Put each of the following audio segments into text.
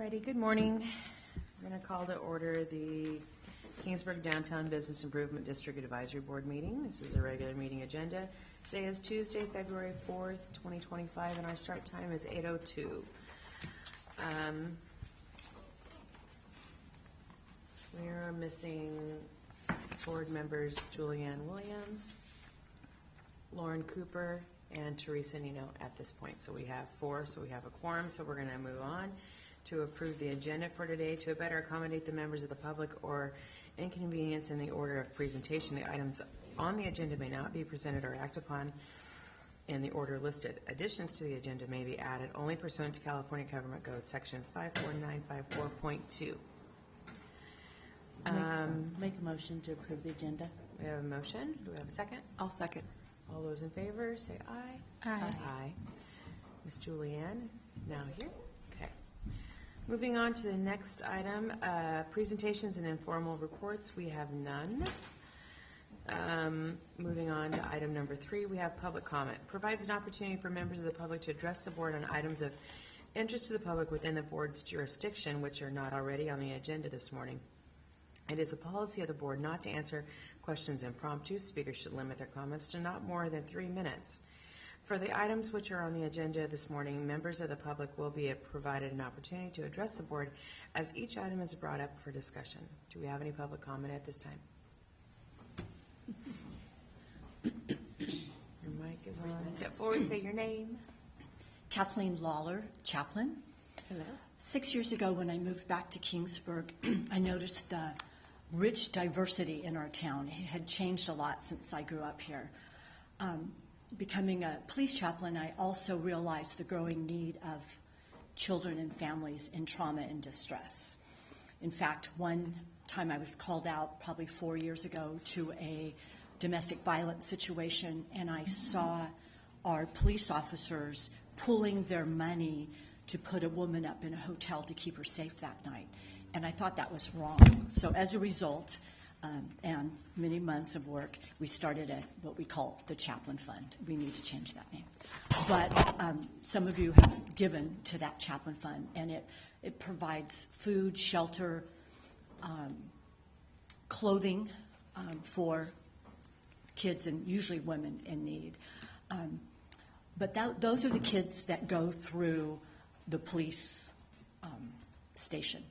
Alrighty, good morning. I'm going to call to order the Kingsburg Downtown Business Improvement District Advisory Board meeting. This is a regular meeting agenda. Today is Tuesday, February 4th, 2025, and our start time is 8:02. We're missing board members Julianne Williams, Lauren Cooper, and Teresa Nino at this point. So we have four, so we have a quorum, so we're going to move on to approve the agenda for today to better accommodate the members of the public or inconvenience in the order of presentation. The items on the agenda may not be presented or acted upon in the order listed. Additions to the agenda may be added only pursuant to California Government Code Section 54954.2. Make a motion to approve the agenda. We have a motion. Do we have a second? I'll second. All those in favor say aye. Aye. Aye. Ms. Julianne is now here. Okay. Moving on to the next item, presentations and informal reports. We have none. Moving on to item number 3, we have public comment. Provides an opportunity for members of the public to address the board on items of interest to the public within the board's jurisdiction, which are not already on the agenda this morning. It is a policy of the board not to answer questions impromptu. Speakers should limit their comments to not more than 3 minutes. For the items which are on the agenda this morning, members of the public will be provided an opportunity to address the board as each item is brought up for discussion. Do we have any public comment at this time? Your mic is on. Step forward, say your name. Kathleen Lawler, chaplain. Hello. 6 years ago when I moved back to Kingsburg, I noticed the rich diversity in our town. It had changed a lot since I grew up here. Becoming a police chaplain, I also realized the growing need of children and families in trauma and distress. In fact, one time I was called out probably 4 years ago to a domestic violence situation, and I saw our police officers pooling their money to put a woman up in a hotel to keep her safe that night. And I thought that was wrong. So as a result, and many months of work, we started what we call the Chaplain Fund. We need to change that name. But some of you have given to that Chaplain Fund, and it provides food, shelter, clothing for kids and usually women in need. But those are the kids that go through the police station.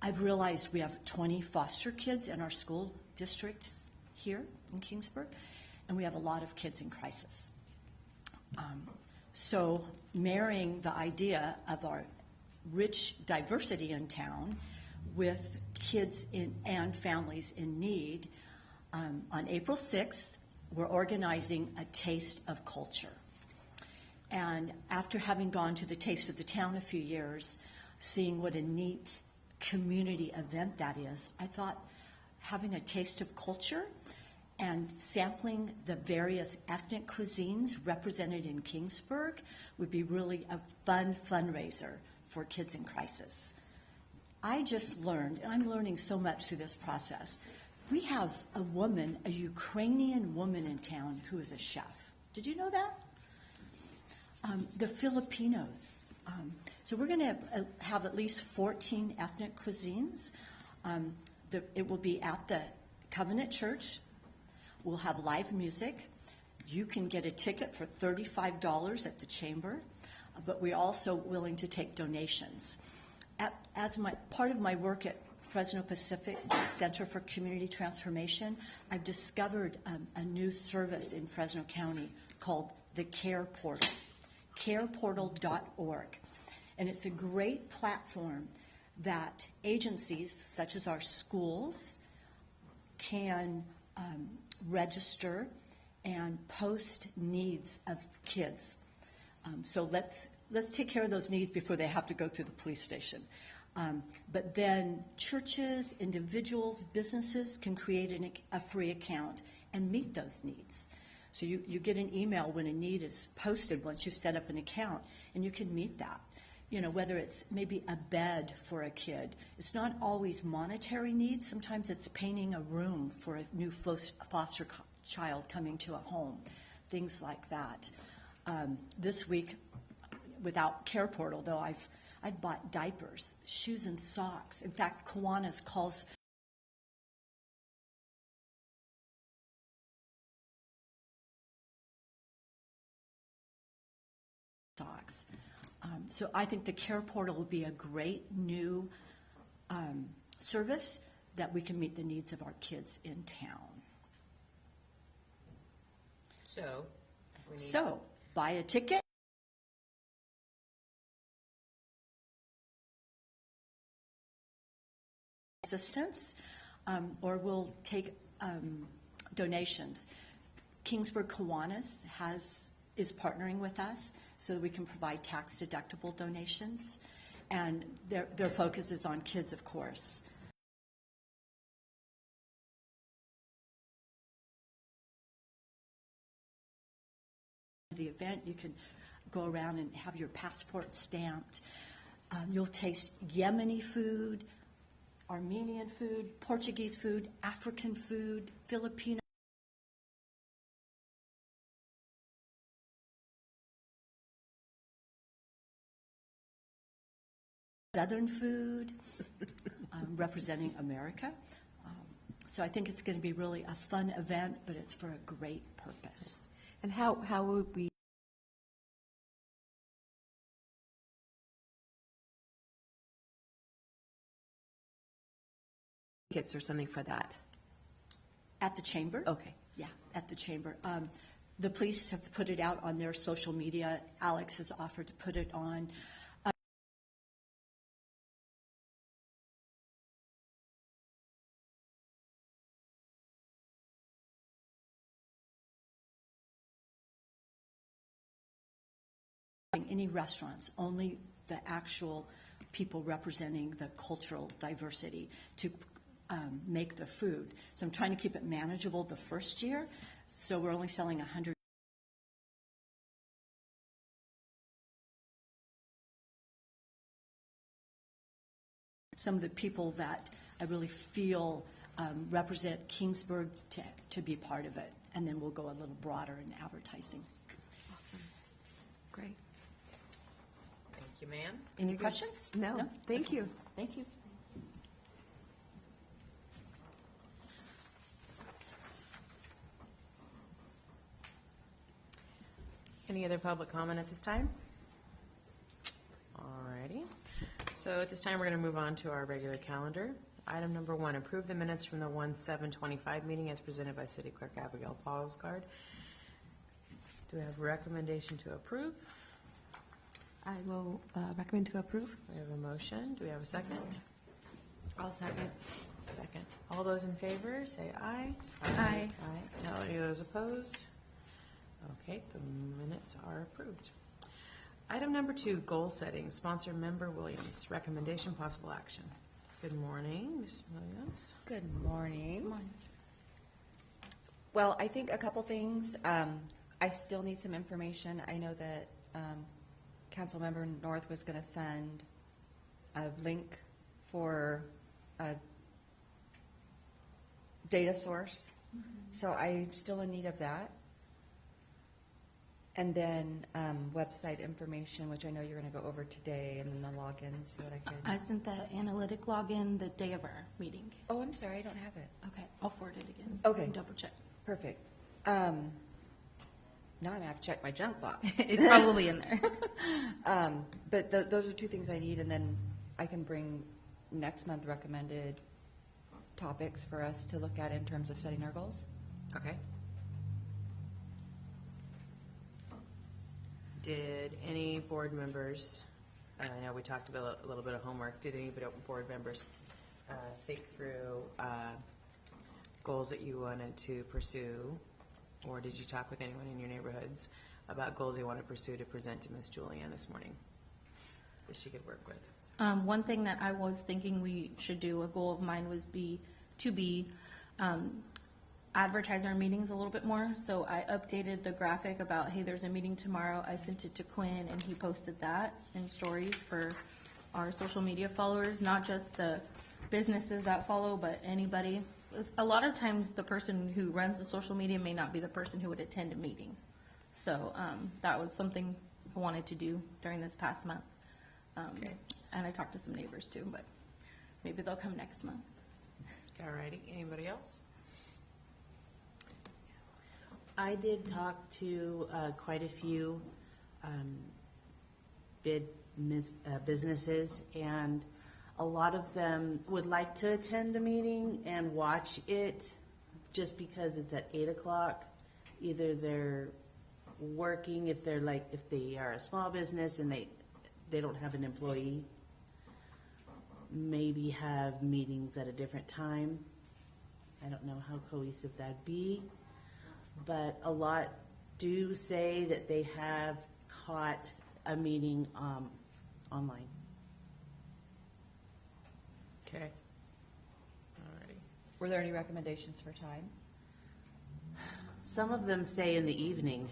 I've realized we have 20 foster kids in our school districts here in Kingsburg, and we have a lot of kids in crisis. So marrying the idea of our rich diversity in town with kids and families in need, on April 6th, we're organizing a Taste of Culture. And after having gone to the Taste of the Town a few years, seeing what a neat community event that is, I thought having a taste of culture and sampling the various ethnic cuisines represented in Kingsburg would be really a fun fundraiser for kids in crisis. I just learned, and I'm learning so much through this process, we have a Ukrainian woman in town who is a chef. Did you know that? The Filipinos. So we're going to have at least 14 ethnic cuisines. It will be at the Covenant Church. We'll have live music. You can get a ticket for $35 at the chamber, but we're also willing to take donations. As part of my work at Fresno Pacific Center for Community Transformation, I've discovered a new service in Fresno County called the Care Portal, careportal.org. And it's a great platform that agencies such as our schools can register and post needs of kids. So let's take care of those needs before they have to go through the police station. But then churches, individuals, businesses can create a free account and meet those needs. So you get an email when a need is posted once you've set up an account, and you can meet that. You know, whether it's maybe a bed for a kid. It's not always monetary needs. Sometimes it's painting a room for a new foster child coming to a home, things like that. This week, without Care Portal, though, I've bought diapers, shoes, and socks. In fact, Kiwanis calls socks. So I think the Care Portal will be a great new service that we can meet the needs of our kids in town. So, So, buy a ticket. Assistance, or we'll take donations. Kingsburg Kiwanis is partnering with us so that we can provide tax-deductible donations, and their focus is on kids, of course. The event, you can go around and have your passport stamped. You'll taste Yemeni food, Armenian food, Portuguese food, African food, Filipino, Southern food, representing America. So I think it's going to be really a fun event, but it's for a great purpose. And how would we tickets or something for that? At the chamber? Okay. Yeah, at the chamber. The police have put it out on their social media. Alex has offered to put it on. Any restaurants, only the actual people representing the cultural diversity to make the food. So I'm trying to keep it manageable the first year. So we're only selling 100. Some of the people that I really feel represent Kingsburg to be part of it. And then we'll go a little broader in advertising. Awesome. Great. thank you, ma'am. Any questions? No, thank you. Thank you. Any other public comment at this time? Alrighty. So at this time, we're going to move on to our regular calendar. Item number 1, approve the minutes from the 1/7/25 meeting as presented by City Clerk Abigail Paulsgard. Do we have a recommendation to approve? I will recommend to approve. We have a motion. Do we have a second? I'll second. Second. All those in favor, say aye. Aye. Aye. Any of those opposed? Okay, the minutes are approved. Item number 2, goal setting. Sponsor Member Williams. Recommendation, possible action. Good morning, Ms. Williams. Good morning. Well, I think a couple things. I still need some information. I know that Councilmember North was going to send a link for a data source. So I'm still in need of that. And then website information, which I know you're going to go over today, and then the logins so that I can. I sent the analytic login the day of our meeting. Oh, I'm sorry, I don't have it. Okay, I'll forward it again. Okay. And double check. Perfect. Now I'm going to have to check my junk box. It's probably in there. But those are two things I need, and then I can bring next month recommended topics for us to look at in terms of setting our goals. Okay. Did any board members, I know we talked about a little bit of homework, did any board members think through goals that you wanted to pursue? Or did you talk with anyone in your neighborhoods about goals you want to pursue to present to Ms. Julianne this morning that she could work with? One thing that I was thinking we should do, a goal of mine was to advertise our meetings a little bit more. So I updated the graphic about, hey, there's a meeting tomorrow. I sent it to Quinn, and he posted that in stories for our social media followers, not just the businesses that follow, but anybody. A lot of times the person who runs the social media may not be the person who would attend a meeting. So that was something wanted to do during this past month. Okay. And I talked to some neighbors too, but maybe they'll come next month. All righty, anybody else? I did talk to quite a few businesses, and a lot of them would like to attend the meeting and watch it just because it's at 8 o'clock. Either they're working, if they are a small business and they don't have an employee, maybe have meetings at a different time. I don't know how cohesive that'd be, but a lot do say that they have caught a meeting online. Okay. All righty. Were there any recommendations for time? Some of them say in the evening.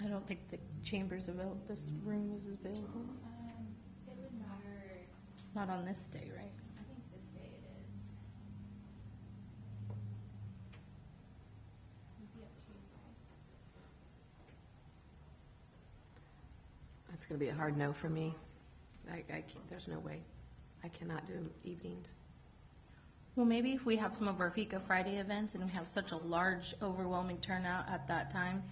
I don't think the chamber's available, this room is available. It would matter. Not on this day, right? I think this day it is. It'd be up to you guys. That's going to be a hard no for me. I can't, there's no way. I cannot do evenings. Well, maybe if we have some of our Fika Friday events and we have such a large, overwhelming turnout at that time,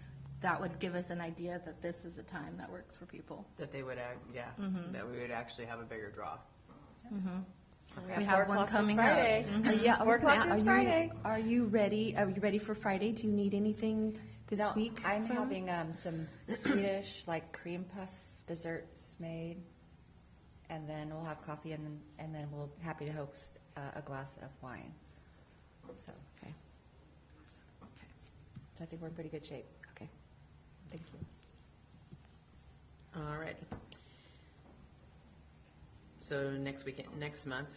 that would give us an idea that this is a time that works for people. That they would, that we would actually have a bigger draw. We have one coming up. Yeah, I 4 was o'clock gonna- this are Friday. Are you ready? Are you ready for Friday? Do you need anything this No, week? I'm from- having some Swedish like cream puff desserts made, and then we'll have coffee, and then we'll happy to host a glass of wine. So, Okay. so I think we're in pretty good shape. Okay. Thank you. All righty. So next month,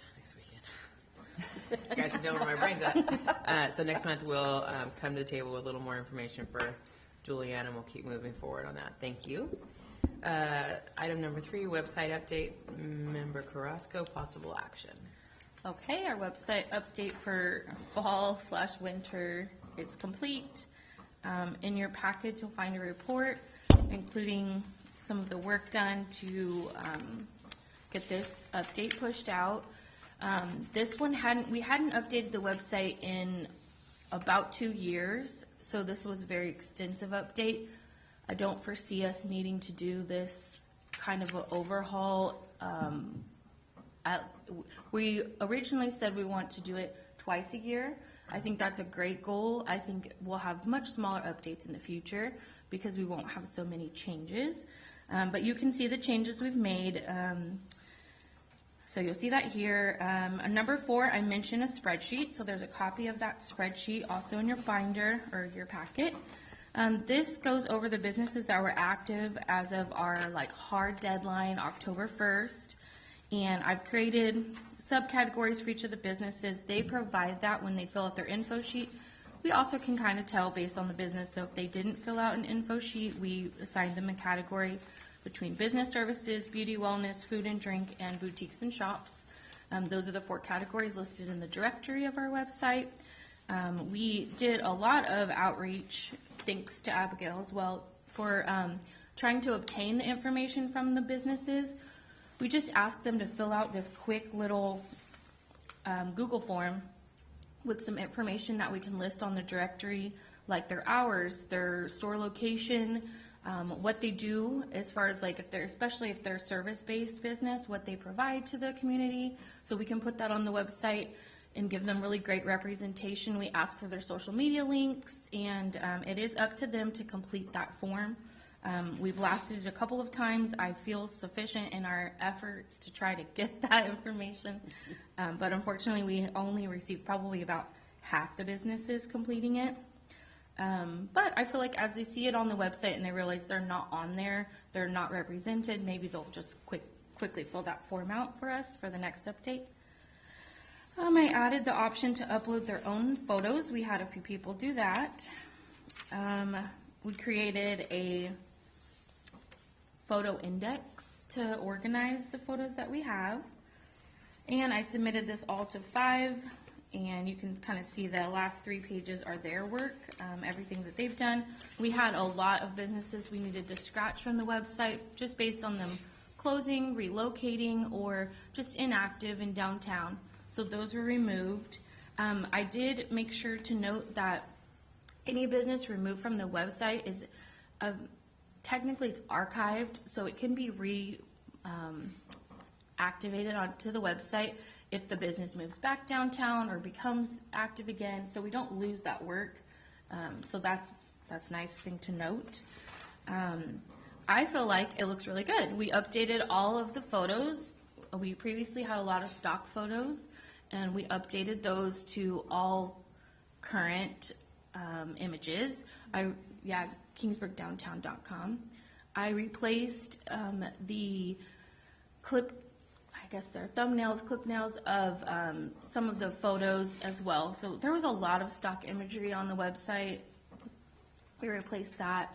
you guys can tell where my brain's at. So next month we'll come to the table with a little more information for Julianne, and we'll keep moving forward on that. Thank you. Item number 3, website update. Member Carrasco, possible action. Okay, our website update for fall/winter is complete. In your package, you'll find a report, including some of the work done to get this update pushed out. This one we hadn't updated the website in about 2 years, so this was a very extensive update. I don't foresee us needing to do this kind of an overhaul. We originally said we want to do it twice a year. I think that's a great goal. I think we'll have much smaller updates in the future because we won't have so many changes. But you can see the changes we've made. So you'll see that here. Number 4, I mentioned a spreadsheet. So there's a copy of that spreadsheet also in your binder or your packet. This goes over the businesses that were active as of our hard deadline, October 1st. And I've created subcategories for each of the businesses. They provide that when they fill out their info sheet. We also can kind of tell based on the business. So if they didn't fill out an info sheet, we assign them a category between business services, beauty, wellness, food and drink, and boutiques and shops. Those are the 4 categories listed in the directory of our website. We did a lot of outreach, thanks to Abigail as well, for trying to obtain the information from the businesses. We just asked them to fill out this quick little Google form with some information that we can list on the directory, like their hours, their store location, what they do as far as especially if they're a service-based business, what they provide to the community. So we can put that on the website and give them really great representation. We ask for their social media links, and it is up to them to complete that form. We've blasted it a couple of times. I feel sufficient in our efforts to try to get that information. But unfortunately, we only received probably about half the businesses completing it. But I feel like as they see it on the website and they realize they're not on there, they're not represented, maybe they'll just quickly fill that form out for us for the next update. I added the option to upload their own photos. We had a few people do that. We created a photo index to organize the photos that we have. And I submitted this all to 5 and you can kind of see the last 3 pages are their work, everything that they've done. We had a lot of businesses we needed to scratch from the website just based on them closing, relocating, or just inactive in downtown. So those were removed. I did make sure to note that any business removed from the website is technically it's archived, so it can be activated onto the website if the business moves back downtown or becomes active again, so we don't lose that work. So that's a nice thing to note. I feel like it looks really good. We updated all of the photos. We previously had a lot of stock photos, and we updated those to all current images. Kingsburgdowntown.com. I replaced the clip, I guess they're thumbnails, clip nails of some of the photos as well. So there was a lot of stock imagery on the website. We replaced that.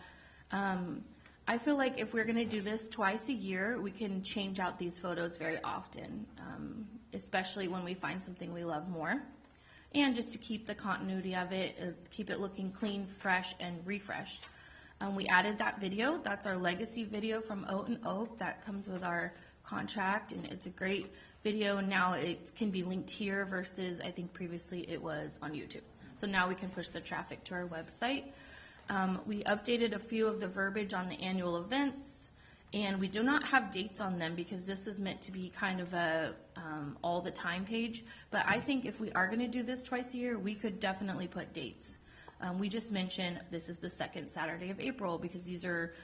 I feel like if we're going to do this twice a year, we can change out these photos very often, especially when we find something we love more. And just to keep the continuity of it, keep it looking clean, fresh, and refreshed. We added that video. That's our legacy video from Oat and Oak that comes with our contract, and it's a great video. And now it can be linked here versus I think previously it was on YouTube. So now we can push the traffic to our website. We updated a few of the verbiage on the annual events, and we do not have dates on them because this is meant to be kind of a all the time page. But I think if we are going to do this twice a year, we could definitely put dates. We just mentioned this is the second Saturday of April because these are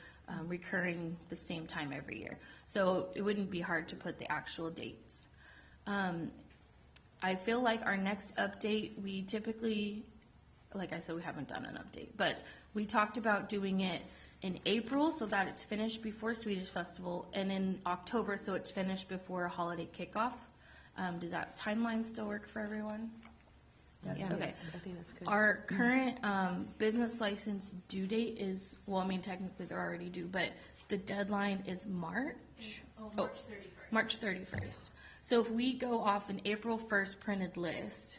recurring the same time every year. So it wouldn't be hard to put the actual dates. I feel like our next update, we typically, like I said, we haven't done an update, but we talked about doing it in April so that it's finished before Swedish Festival, and in October so it's finished before holiday kickoff. Does that timeline still work for everyone? Yes, Okay. I think that's good. Our current business license due date is, well, I mean, technically they're already due, but the deadline is March? March 31st. March 31st. So if we go off an April 1st printed list,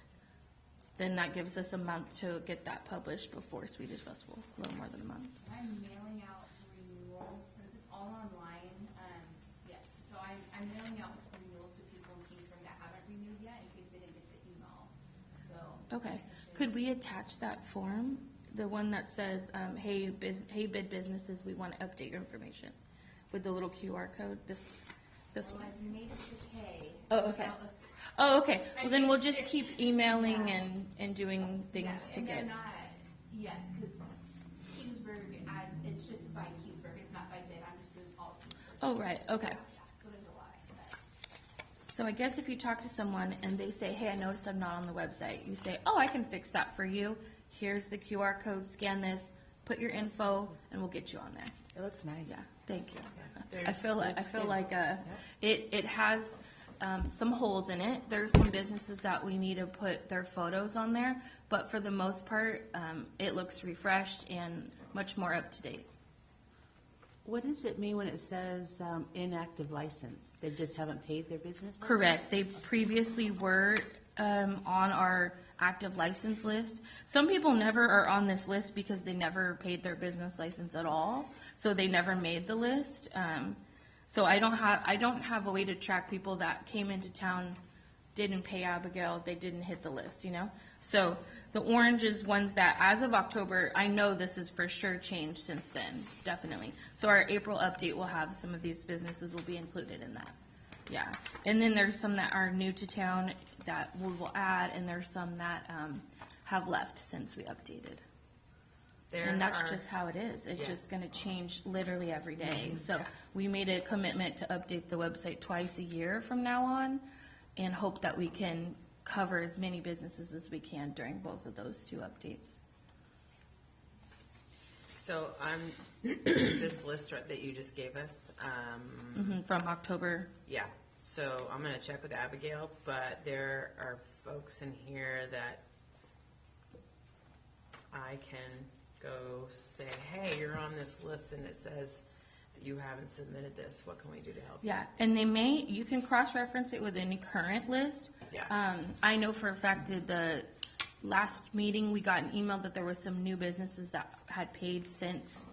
then that gives us a month to get that published before Swedish Festival, a little more than a month. I'm mailing out renewals, since it's all online, yes, so I'm mailing out renewals to people in Kingsburg that haven't renewed yet, in case they didn't get the email, so. Okay. Could we attach that form, the one that says, hey bid businesses, we want to update your information, with the little QR code, this Well, one? I've made it to K. Oh, okay. Oh, okay. Well, then we'll just keep emailing and doing things to And get. they're not, yes, because Kingsburg, it's just by Kingsburg, it's not by bid, I'm just doing all Kingsburg. Oh, right, okay. So there's a lot. So I guess if you talk to someone and they say, hey, I noticed I'm not on the website, you say, oh, I can fix that for you. Here's the QR code, scan this, put your info, and we'll get you on there. It looks nice. Yeah, thank you. There's- I feel looks good. like it has some holes in it. There's some businesses that we need to put their photos on there, but for the most part, it looks refreshed and much more up to date. What does it mean when it says inactive license? They just haven't paid their business license? Correct. They previously were on our active license list. Some people never are on this list because they never paid their business license at all, so they never made the list. So I don't have a way to track people that came into town, didn't pay Abigail, they didn't hit the list, you know? So the orange is ones that, as of October, I know this is for sure changed since then, definitely. So our April update will have some of these businesses will be included in that. Yeah. And then there's some that are new to town that we will add, and there's some that have left since we updated. And that's just how it is. It's Yeah. just gonna change literally every day. So we made a commitment to update the website twice a year from now on, and hope that we can cover as many businesses as we can during both of those two updates. So on this list that you just gave us, From October, yeah, so I'm gonna check with Abigail, but there are folks in here that I can go say, hey, you're on this list and it says that you haven't submitted this. What can we do to help you? Yeah, and you can cross-reference it with any current list. Yeah. I know for a fact that the last meeting, we got an email that there was some new businesses that had paid since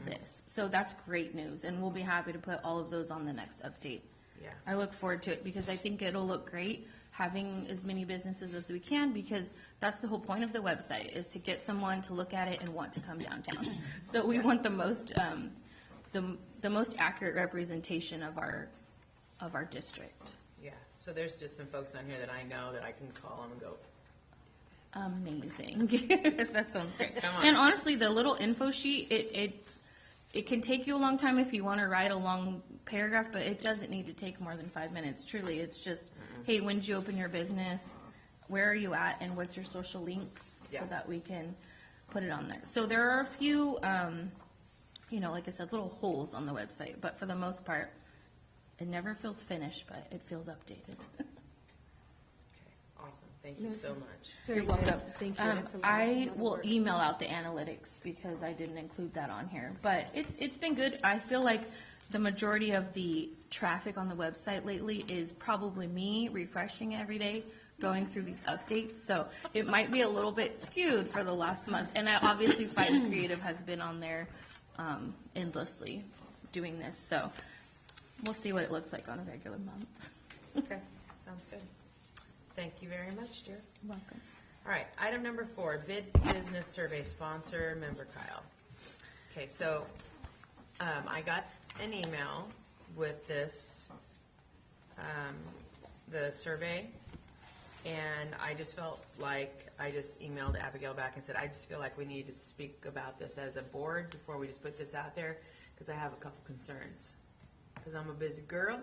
this. So that's great news, and we'll be happy to put all of those on the next update. Yeah. I look forward to it because I think it'll look great having as many businesses as we can, because that's the whole point of the website, is to get someone to look at it and want to come downtown. So we want the most, the most accurate representation of our district. Yeah. So there's just some folks on here that I know that I can call them and go, Amazing. That sounds great. Come on. And honestly, the little info sheet, it can take you a long time if you want to write a long paragraph, but it doesn't need to take more than 5 minutes. Truly, it's just, hey, when did you open your business? Where are you at? And what's your social links? Yeah. So that we can put it on there. So there are a few, like I said, little holes on the website, but for the most part, it never feels finished, but it feels updated. okay, awesome. Thank you so much. Very welcome. Thank you. That's a lot I of will work. email out the analytics because I didn't include that on here, but it's been good. I feel like the majority of the traffic on the website lately is probably me refreshing every day, going through these updates, so it might be a little bit skewed for the last month. And I obviously Fight Creative has been on there endlessly doing this, so we'll see what it looks like on a regular month. Okay, sounds good. Thank you very much, dear. You're welcome. All right, item number 4, bid business survey sponsor, member Kyle. Okay, so I got an email with this, the survey, and I just felt like I just emailed Abigail back and said, I just feel like we need to speak about this as a board before we just put this out there, because I have a couple concerns. Because I'm a busy girl,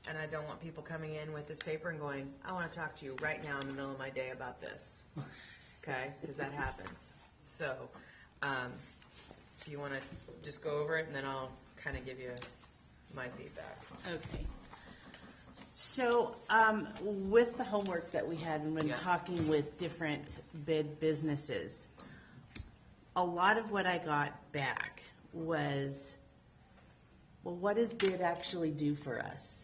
and I don't want people coming in with this paper and going, I want to talk to you right now in the middle of my day about this. Okay? Because that happens. So, do you want to just go over it, and then I'll kind of give you my feedback. Okay. So, with the homework that we had and when Yeah. talking with different bid businesses, a lot of what I got back was, well, what does bid actually do for us?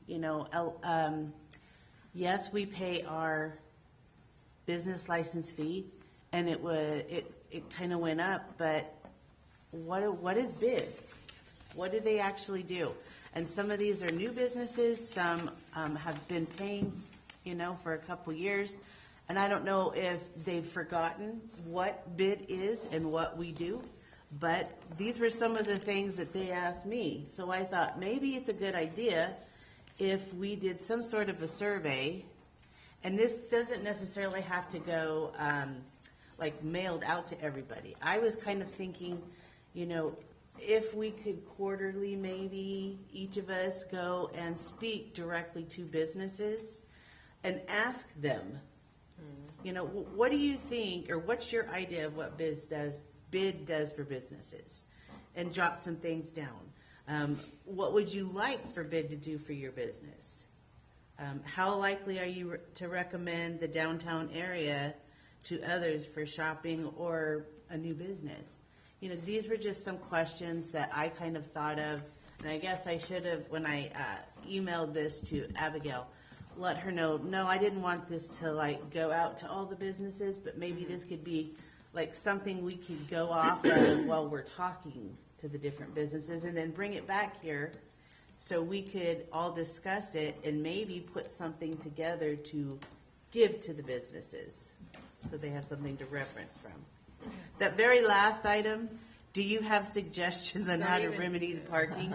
You know, yes, we pay our business license fee, and it kind of went up, but what is bid? What do they actually do? And some of these are new businesses, some have been paying, for a couple years, and I don't know if they've forgotten what bid is and what we do, but these were some of the things that they asked me. So I thought maybe it's a good idea if we did some sort of a survey, and this doesn't necessarily have to go like mailed out to everybody. I was kind of thinking, if we could quarterly, maybe each of us go and speak directly to businesses and ask them, what do you think, or what's your idea of what bid does for businesses, and jot some things down. What would you like for bid to do for your business? How likely are you to recommend the downtown area to others for shopping or a new business? These were just some questions that I kind of thought of, and I guess I should have, when I emailed this to Abigail, let her know, no, I didn't want this to go out to all the businesses, but maybe this could be something we could go off of while we're talking to the different businesses, and then bring it back here so we could all discuss it and maybe put something together to give to the businesses so they have something to reference from. That very last item, do you have suggestions on how to remedy the parking?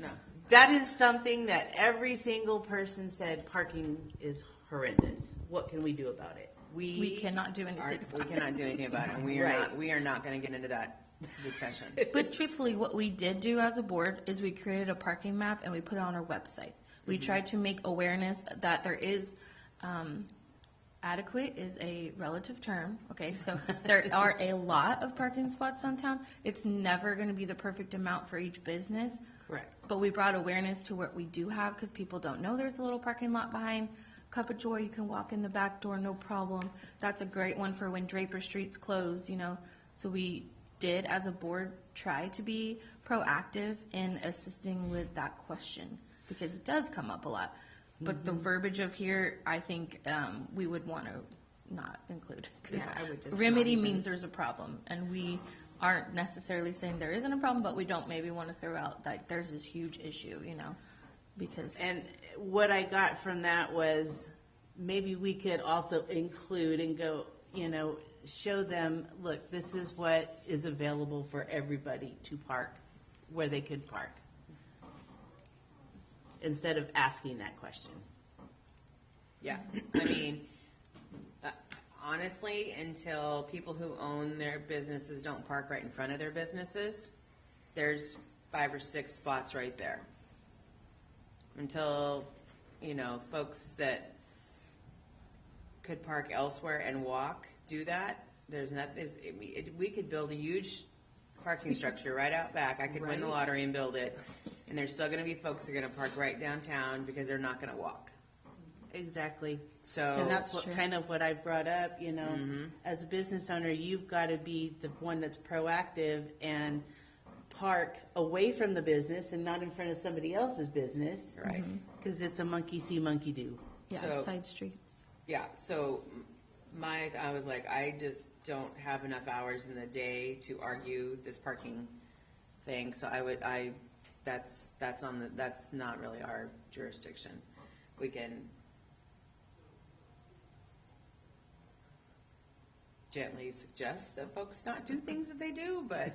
No. That is something that every single person said parking is horrendous. What can we do about it? We cannot do anything. We cannot do anything about it, and we are not going to get into that discussion. But truthfully, what we did do as a board is we created a parking map and we put it on our website. We tried to make awareness that there is, adequate is a relative term, okay? So there are a lot of parking spots downtown. It's never going to be the perfect amount for each business. Correct. But we brought awareness to what we do have, because people don't know there's a little parking lot behind Cup of Joy. You can walk in the back door, no problem. That's a great one for when Draper Street's closed, So we did, as a board, try to be proactive in assisting with that question, because it does come up a lot. But the verbiage of here, I think we would want to not include. 'Cause Yeah, I would just remedy not even- means there's a problem, and we aren't necessarily saying there isn't a problem, but we don't maybe want to throw out like there's this huge issue, because. And what I got from that was maybe we could also include and go, show them, look, this is what is available for everybody to park, where they could park. Instead of asking that question. Yeah, I mean, honestly, until people who own their businesses don't park right in front of their businesses, there's 5 or 6 spots right there. Until, folks that could park elsewhere and walk do that, there's not, we could build a huge parking structure right out back. I could win the Right. lottery and build it. And there's still gonna be folks who are gonna park right downtown because they're not gonna walk. Exactly. So. And that's True. kind of what I brought up, as a business owner, you've got to be the one that's proactive and park away from the business and not in front of somebody else's business. Right. Because it's a monkey see, monkey do. Yeah, So- side streets. Yeah, so I was like, I just don't have enough hours in the day to argue this parking thing, so that's not really our jurisdiction. We can gently suggest that folks not do things that they do, but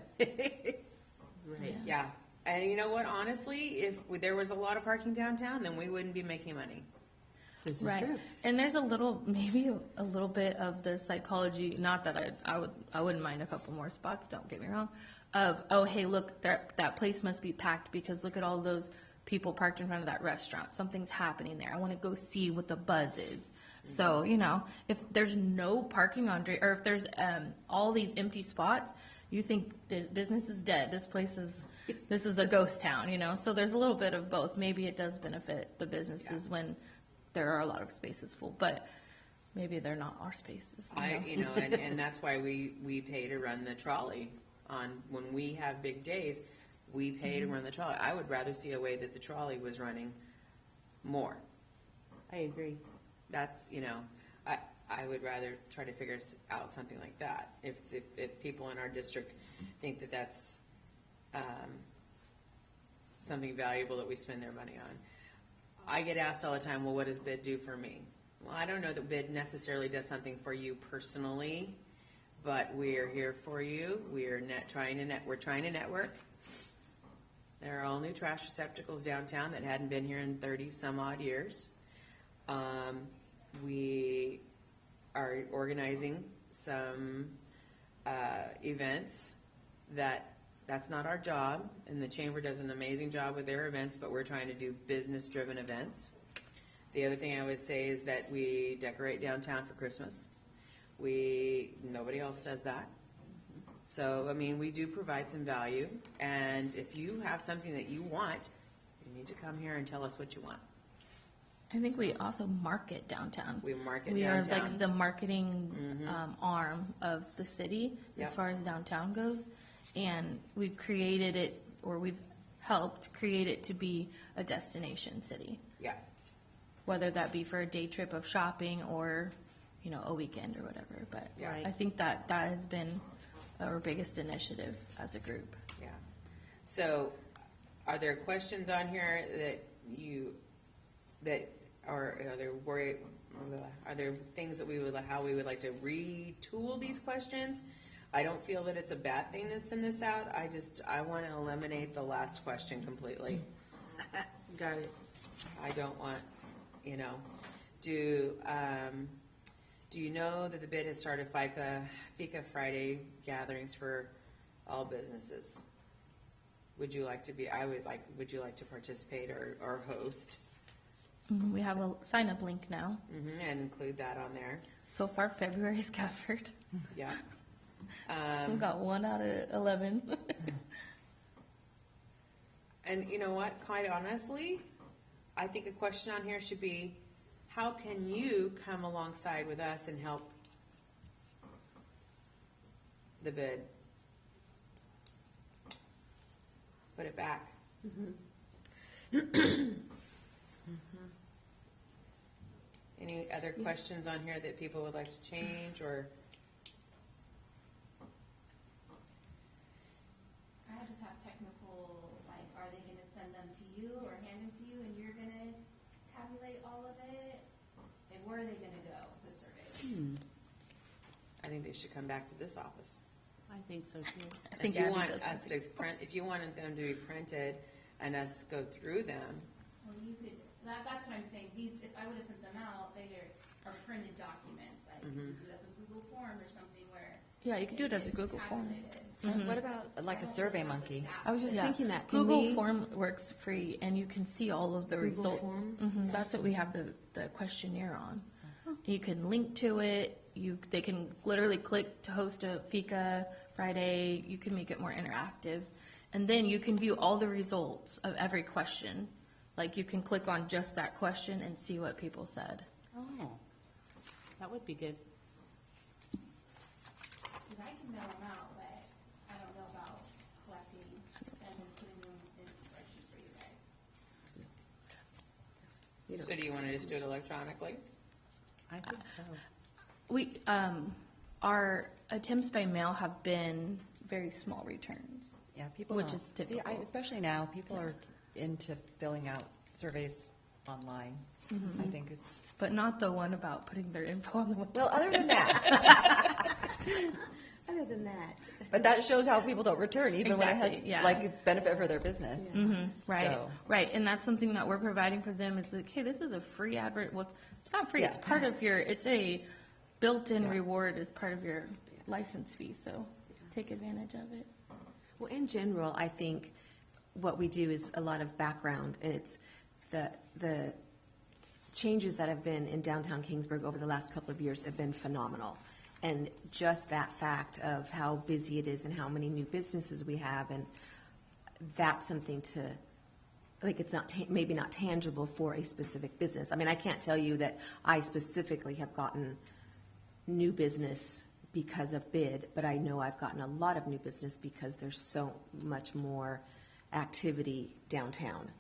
Right. yeah. And you know what, honestly, if there was a lot of parking downtown, then we wouldn't be making money. This is Right. true. And there's maybe a little bit of the psychology, not that I wouldn't mind a couple more spots, don't get me wrong, of, oh, hey, look, that place must be packed because look at all those people parked in front of that restaurant. Something's happening there. I want to go see what the buzz is. So, if there's no parking on, or if there's all these empty spots, you think the business is dead. This is a ghost town, So there's a little bit of both. Maybe it does benefit the businesses when there are a lot of spaces full, but maybe they're not our spaces. And that's why we pay to run the trolley when we have big days, we pay to run the trolley. I would rather see a way that the trolley was running more. I agree. That's, I would rather try to figure out something like that. If people in our district think that that's, something valuable that we spend their money on. I get asked all the time, well, what does BID do for me? Well, I don't know that BID necessarily does something for you personally, but we're here for you. We're trying to network. There are all new trash receptacles downtown that hadn't been here in 30 some odd years. We are organizing some events that's not our job, and the chamber does an amazing job with their events, but we're trying to do business-driven events. The other thing I would say is that we decorate downtown for Christmas. Nobody else does that. So, we do provide some value, and if you have something that you want, you need to come here and tell us what you want. I think we also market downtown. We market We downtown. are like the marketing arm of the city Yep. as far as downtown goes. And we've created it, or we've helped create it to be a destination city, Yeah. whether that be for a day trip of shopping or, a weekend or whatever. But Yeah. I think that has been our biggest initiative as a group. Yeah. So, are there questions on here are there things that how we would like to retool these questions? I don't feel that it's a bad thing to send this out. I want to eliminate the last question completely. Got it. I don't want, do you know that the BID has started FICA Friday gatherings for all businesses? Would you like to would you like to participate or host? We have a sign-up link now. And include that on there. So far, February's covered. Yeah. We've got 1 out of 11. And you know what, quite honestly, I think a question on here should be, how can you come alongside with us and help the BID? put it back. Any other questions on here that people would like to change, or? I just have technical, like, are they gonna send them to you or hand them to you and you're gonna tabulate all of it? And where are they gonna go, the surveys? I think they should come back to this office. I think so too. I think If you Abby want does us to print, if you wanted them to be printed and us go through them, Well, you could, that's what I'm saying, these, if I would've sent them out, they are printed documents, like, you could do it as a Google form or something where. Yeah, you could do it as a it's Google form. tabulated. What about like a Survey Monkey? I was just Yeah. thinking that. Can Google we- Form works free, and you can see all of the Google results. Form? That's what we have the questionnaire on. You can link to it. They can literally click to host a FICA Friday. You can make it more interactive, and then you can view all the results of every question. Like you can click on just that question and see what people said. Oh, that would be good. Cause I can mail them out, but I don't know about collecting and then putting them in a spreadsheet for you guys. so do you want to just do it electronically? I think so. We our attempts by mail have been very small returns. Yeah, people Which don't- is typical. Especially now, people are into filling out surveys online. I think it's, But not the one about putting their info on the website. well, other than that, Other than that. but that shows how people don't return, even when it has Exactly, yeah. like a benefit for their business. Right, So- right, and that's something that we're providing for them. It's like, hey, this is a free advert. Well, it's not free. It's Yeah. part of your. It's a built-in Yeah. reward as part of your license fee. So take advantage of it. Well, in general, I think what we do is a lot of background, and it's the changes that have been in downtown Kingsburg over the last couple of years have been phenomenal. And just that fact of how busy it is and how many new businesses we have, and that's something to, like, it's not, maybe not tangible for a specific business. I mean, I can't tell you that I specifically have gotten new business because of bid, but I know I've gotten a lot of new business because there's so much more activity downtown.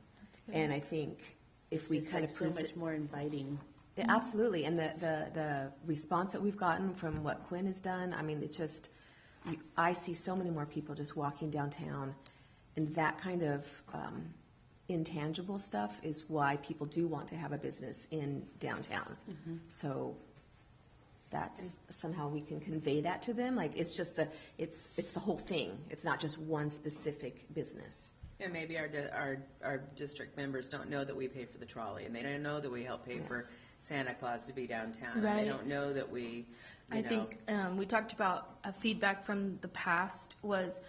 And I think if we It's kind like of so present. much more inviting. Yeah, absolutely, and the response that we've gotten from what Quinn has done, I mean, it's just, I see so many more people just walking downtown, and that kind of intangible stuff is why people do want to have a business in downtown. So that's somehow we can convey that to them, like, it's just it's the whole thing, it's not just one specific business. And maybe our district members don't know that we pay for the trolley, and they don't know that we help pay for Santa Claus to be downtown. And Right. they don't know that we, I think we talked about a feedback from the past was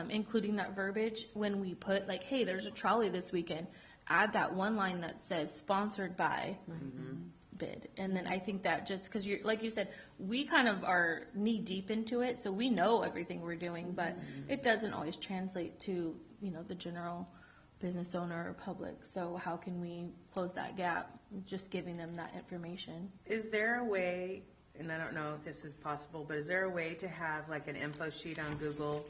including that verbiage when we put like, hey, there's a trolley this weekend. Add that one line that says sponsored by bid, and then I think that just because you're like you said, we kind of are knee deep into it, so we know everything we're doing, but it doesn't always translate to the general business owner or public. So how can we close that gap? Just giving them that information. Is there a way, and I don't know if this is possible, but is there a way to have like an info sheet on Google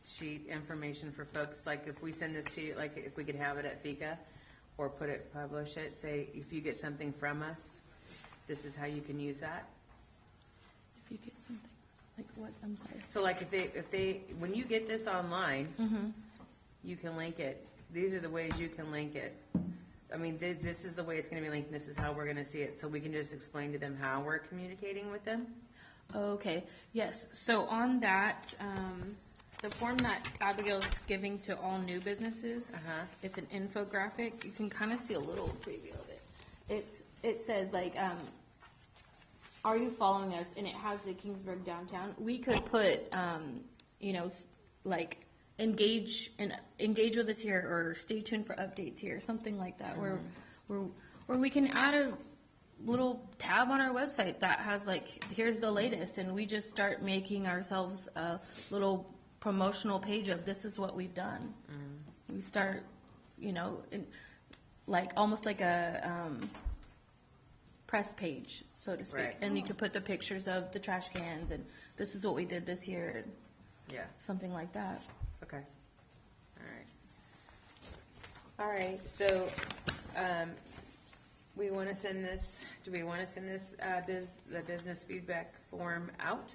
sheet information for folks? Like if we send this to you, like if we could have it at FICA or publish it, say if you get something from us, this is how you can use that? If you get something like what? I'm sorry. So like if they, when you get this online, you can link it. These are the ways you can link it. I mean, this is the way it's gonna be linked, and this is how we're gonna see it, so we can just explain to them how we're communicating with them? Okay, yes. So on that, the form that Abigail's giving to all new businesses, it's an infographic. You can kind of see a little preview of it. It says like, are you following us? And it has the Kingsburg downtown. We could put, like engage with us here, or stay tuned for updates here, something like that, where we can add a little tab on our website that has like, here's the latest, and we just start making ourselves a little promotional page of this is what we've done. We start, like almost like a press page, so to speak. Right. And you could put the pictures of the trash cans and this is what we did this year, and Yeah. something like that. Okay. All right, so, we want to send this, do we want to send this, the business feedback form out?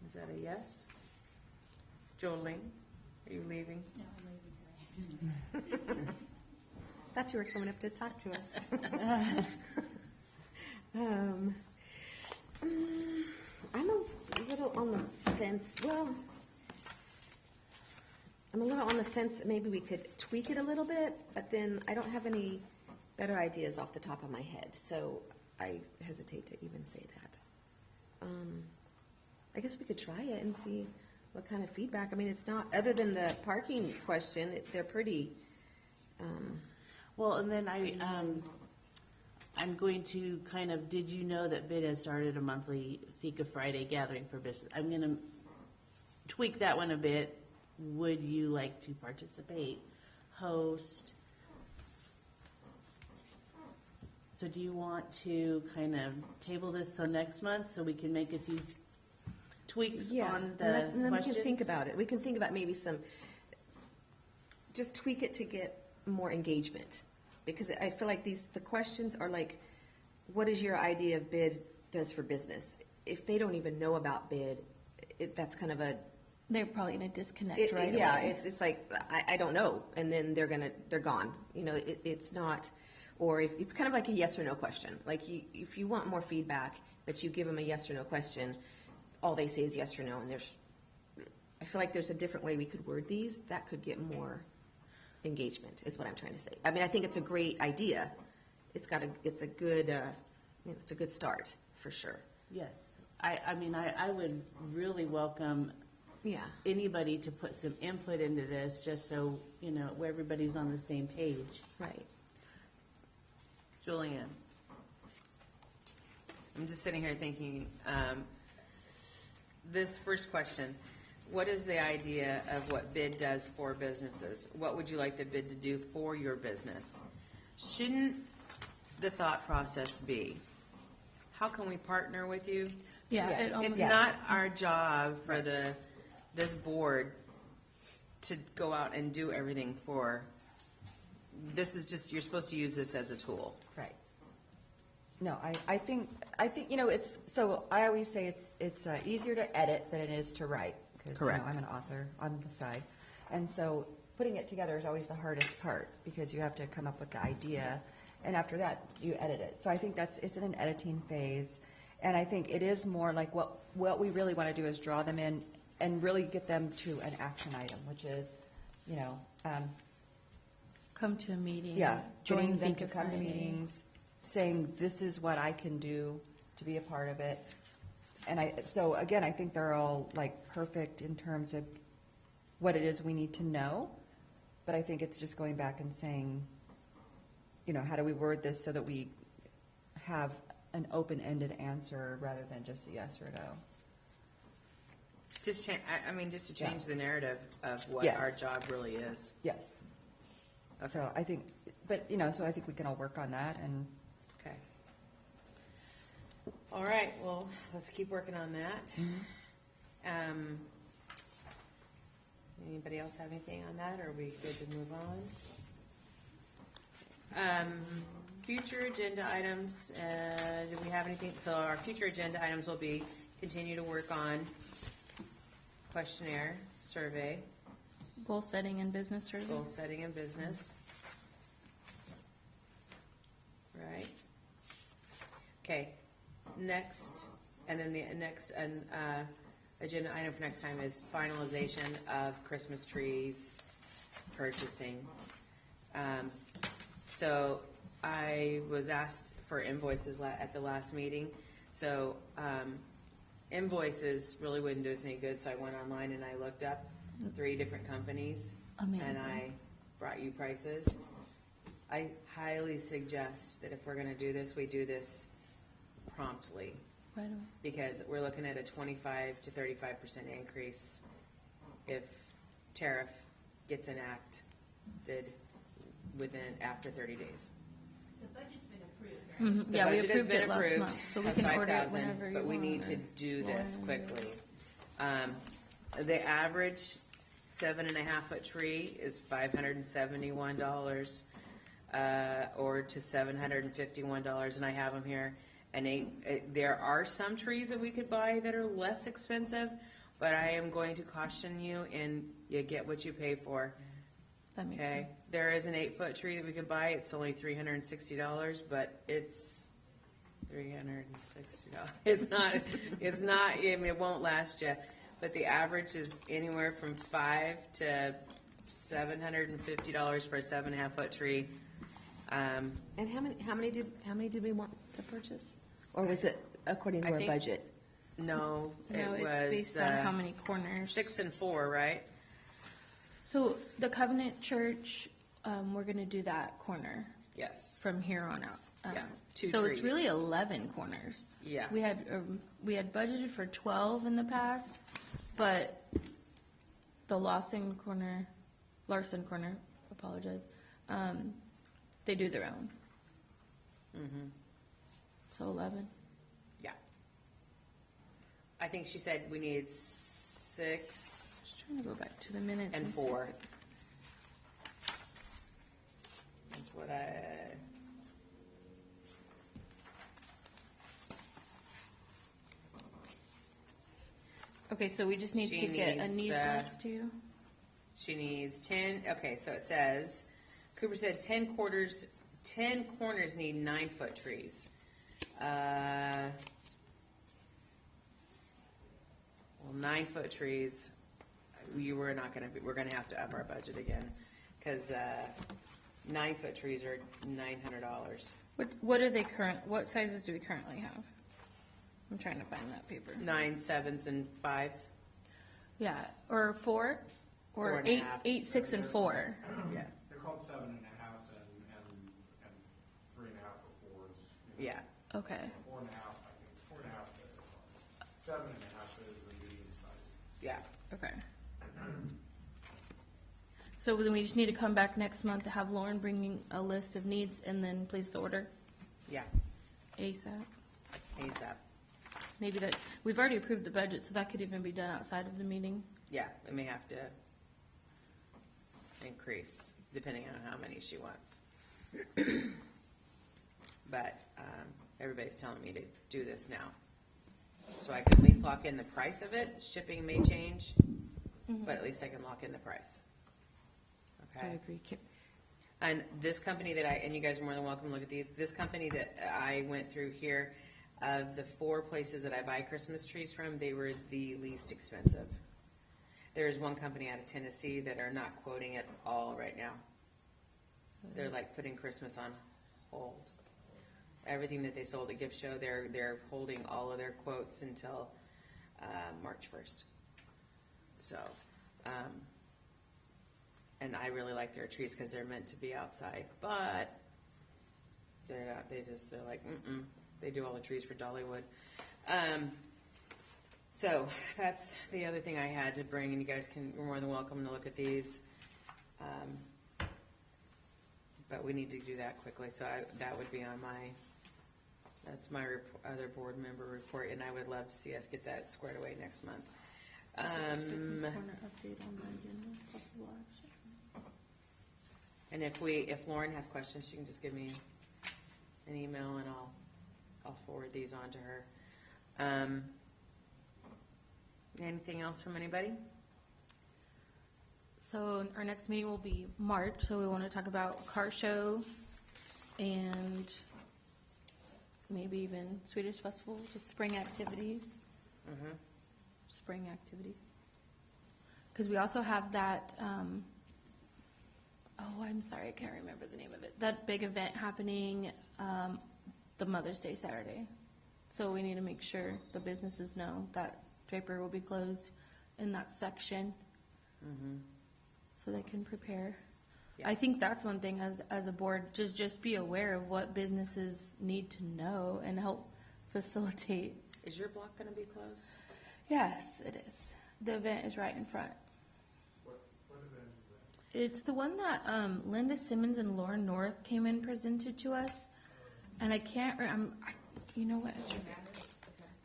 Is that a yes? Jolene, are you leaving? No, I'm leaving today. Thought you were coming up to talk to us. I'm a little on the fence. Well, I'm a little on the fence. Maybe we could tweak it a little bit, but then I don't have any better ideas off the top of my head, so I hesitate to even say that. I guess we could try it and see what kind of feedback. I mean, it's not, other than the parking question, they're pretty, Well, and then I'm going to kind of, did you know that BID has started a monthly Fika Friday gathering for business? I'm going to tweak that one a bit. Would you like to participate, host? So do you want to kind of table this till next month so we can make a few tweaks on the and then we questions? can think about it. We can think about maybe just tweak it to get more engagement. Because I feel like the questions are like, what is your idea of BID does for business? If they don't even know about BID, that's kind of They're probably gonna disconnect right yeah, away. it's like, I don't know, and then they're gone. You know, it's not, or if, it's kind of like a yes or no question. Like, if you want more feedback, but you give them a yes or no question, all they say is yes or no, and I feel like there's a different way we could word these that could get more engagement, is what I'm trying to say. I mean, I think it's a great idea. It's a good start, for sure. Yes. I mean, I would really welcome Yeah. anybody to put some input into this, just so, you know, where everybody's on the same page. Right. Julianne? I'm just sitting here thinking, this first question, what is the idea of what BID does for businesses? What would you like the BID to do for your business? Shouldn't the thought process be, how can we partner with you? Yeah, it almost. It's not our job for this board to go out and do everything for, this is just, you're supposed to use this as a tool. Right. No, I think, you know, it's, so I always say it's easier to edit than it is to write. Because, you know, Correct. I'm an author on the side. And so putting it together is always the hardest part, because you have to come up with the idea, and after that, you edit it. So I think it's in an editing phase, and I think it is more like what we really want to do is draw them in and really get them to an action item, which is, you know, Come to a meeting. yeah, join getting them to Fika come to Friday. meetings, saying, this is what I can do to be a part of it. And so again, I think they're all like perfect in terms of what it is we need to know. But I think it's just going back and saying, you know, how do we word this so that we have an open-ended answer rather than just a yes or no? Just just to change the narrative of what Yes. our job really is. Yes. Okay. So I think, but, you know, so I think we can all work on that, and Okay. All right, well, let's keep working on that. Anybody else have anything on that, or are we good to move on? Future agenda items, do we have anything? So our future agenda items will be continue to work on questionnaire, survey, Goal setting and business survey. goal setting in business. Right. Okay, next, and then the next, agenda item for next time is finalization of Christmas trees, purchasing. So I was asked for invoices at the last meeting, so, invoices really wouldn't do us any good, so I went online and I looked up 3 different companies. And Amazing. I brought you prices. I highly suggest that if we're gonna do this, we do this promptly, Right away. because we're looking at a 25 to 35% increase if tariff gets enacted after 30 days. The budget's been approved, right? The Yeah, we budget has approved been it last approved month, so we of can order it 5,000, whenever you but we want, need to or do this whenever. quickly. The average 7.5 foot tree is $571, or to $751, and I have them here. There are some trees that we could buy that are less expensive, but I am going to caution you, and you get what you pay for. That makes Okay, sense. there is an 8 foot tree that we could buy. It's only $360, but it's $360. It's not. It's not. I mean, it won't last you. But the average is anywhere from $500 to $750 for a 7.5 foot tree. And how many did we want to purchase? Or was it according to I our think- budget? No, No, it it's was based on how many corners. 6 and 4, right? So the Covenant Church, we're gonna do that corner Yes. from here on out. Yeah, 2 So trees. it's really 11 corners. Yeah. We had budgeted for 12 in the past, but the Larson corner, apologize, they do their own. Mm-hmm. So 11. Yeah. I think she said we needed 6 Just trying to go back to the minutes. and see 4. if it was- That's what I. Okay, so we just need She to get a needs, needs list too. She needs 10. Okay, so it says Cooper said 10 quarters. 10 corners need 9 foot trees. Well, 9 foot trees. We're not gonna. We're gonna have to up our budget again, because 9 foot trees are $900. What are they what sizes do we currently have? I'm trying to find that paper. 9 7s and 5s. Yeah, or 4, or 4 and a 8, half. 8, 6, and 4. Yeah. They're called 7.5 and 3.5 or 4s. Yeah. Okay. 4.5, I think. 4.5 is 7.5 is a medium size. Yeah. Okay. So then we just need to come back next month to have Lauren bringing a list of needs and then place the order Yeah. ASAP. ASAP. Maybe that, we've already approved the budget, so that could even be done outside of the meeting. Yeah, we may have to increase depending on how many she wants. But everybody's telling me to do this now, so I can at least lock in the price of it. Shipping may change, but at least I can lock in the price. I Okay. agree. And this company and you guys are more than welcome to look at these. This company that I went through here, of the 4 places that I buy Christmas trees from, they were the least expensive. There's one company out of Tennessee that are not quoting at all right now. They're like putting Christmas on hold. Everything that they sold at Gift Show, they're holding all of their quotes until March 1st. So, and I really like their trees because they're meant to be outside, but they're not. They're like, They do all the trees for Dollywood. So that's the other thing I had to bring, and you guys you're more than welcome to look at these. But we need to do that quickly, so that would be on that's my other board member report, and I would love to see us get that squared away next month. Corner update on the agenda, possible action. And if Lauren has questions, she can just give me an email, and I'll forward these on to her. Anything else from anybody? So our next meeting will be March, so we want to talk about car show and maybe even Swedish Festival, just spring activities. Mm-hmm. Spring activities. Because we also have that, I'm sorry, I can't remember the name of it. That big event happening the Mother's Day Saturday. So we need to make sure the businesses know that Draper will be closed in that section. So they can prepare. Yeah. I think that's one thing as a board, just be aware of what businesses need to know and help facilitate. Is your block going to be closed? Yes, it is. The event is right in front. What event is that? It's the one that Linda Simmons and Lauren North came in and presented to us. And I can't you know what?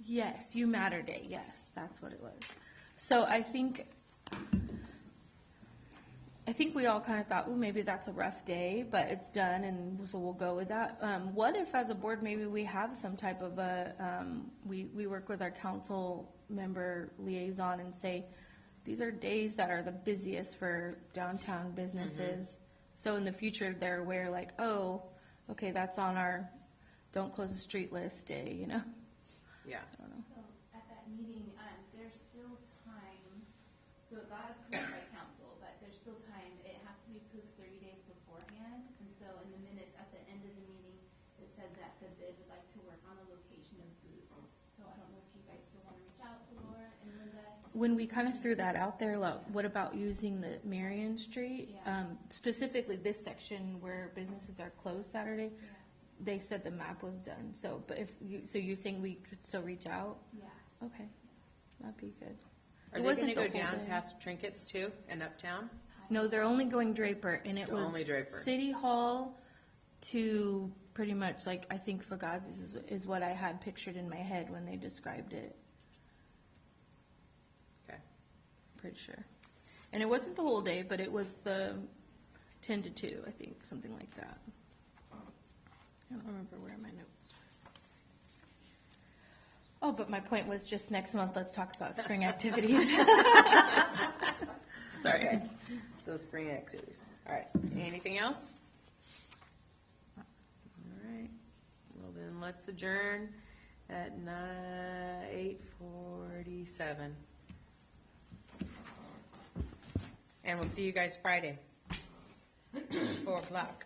Yes, You Matter Day. Yes, that's what it was. So I think we all kind of thought, ooh, maybe that's a rough day, but it's done, and so we'll go with that. What if, as a board, maybe we have some type of we work with our council member liaison and say, these are days that are the busiest for downtown businesses. So in the future, they're aware, like, oh, okay, that's on our don't close the street list day, you know? Yeah. I don't know. So at that meeting, there's still time, so it got approved by council, but there's still time. It has to be approved 30 days beforehand. And so in the minutes at the end of the meeting, it said that the bid would like to work on the location of booths. So I don't know if you guys still want to reach out to Laura and Linda. When we kind of threw that out there, like, what about using the Marion Street? Yeah. Specifically this section where businesses are closed Saturday, Yeah. they said the map was done. So, but if you, so you're saying we could still reach out? Yeah. Okay, that'd be good. Are It they wasn't gonna go the whole down day. past Trinkets too and uptown? No, they're only going Draper, and it was Only Draper. City Hall to pretty much like, I think Fugazi's is what I had pictured in my head when they described it. Okay. Pretty sure. And it wasn't the whole day, but it was the 10 to 2, I think, something like that. I don't remember where are my notes. Oh, but my point was just next month, let's talk about spring activities. Sorry. So spring activities. All right. Anything else? All right. Well, then let's adjourn at 8:47. And we'll see you guys Friday, 4 o'clock.